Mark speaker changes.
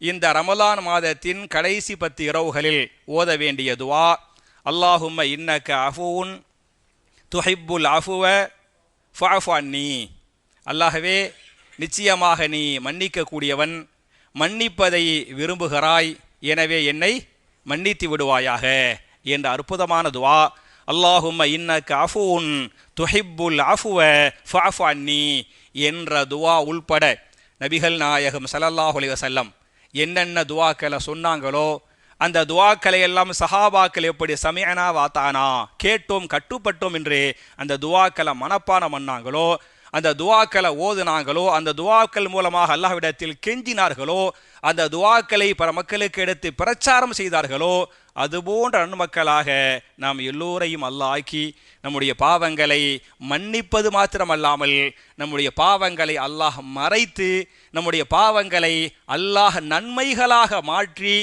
Speaker 1: இந்த ரமலான் மாதத்தின் கடைசி 10 இரவுகளில் ஓத வேண்டிய துவா, அல்லாஹும்ம இன்னக அஃபூன் துஹிப்புல் அஃபுவ ஃபஅஃபு அன்னி. அல்லாஹ்வே, நிச்சயமாக நீ மன்னிக்க கூடியவன், மன்னிப்பதை விரும்புகிறாய், எனவே என்னை மன்னித்து விடுவாயாக என்ற அற்புதமான துவா. அல்லாஹும்ம இன்னக அஃபூன் துஹிப்புல் அஃபுவ ஃபஅஃபு அன்னி என்ற துவா உள்பட நபிகள் நாயகம் ஸல்லல்லாஹு அலைஹி வஸல்லம் என்னென்ன துவாக்களை சொன்னாங்களோ அந்த துவாக்களை எல்லாம் சஹாபாக்கள் எப்படி சமிஅனா வாத்தானா, கேட்டோம் கட்டுப்பட்டோம் என்று அந்த துவாக்களை மனப்பாடம் பண்ணாங்களோ, அந்த துவாக்களை ஓதுனாங்களோ, அந்த துவாக்கள் மூலமாக அல்லாஹ்விடத்தில் கெஞ்சினார்களோ, அந்த துவாக்களை பல மக்களுக்கு எடுத்து பிரச்சாரம் செய்தார்களோ, அதுபோன்ற நன்மக்களாக நாம் எல்லோரையும் அல்லாஹ் ஆக்கி நம்முடைய பாவங்களை மன்னிப்பது மாத்திரமல்லாமல் நம்முடைய பாவங்களை அல்லாஹ் மறைத்து நம்முடைய பாவங்களை அல்லாஹ் நன்மைகளாக மாற்றி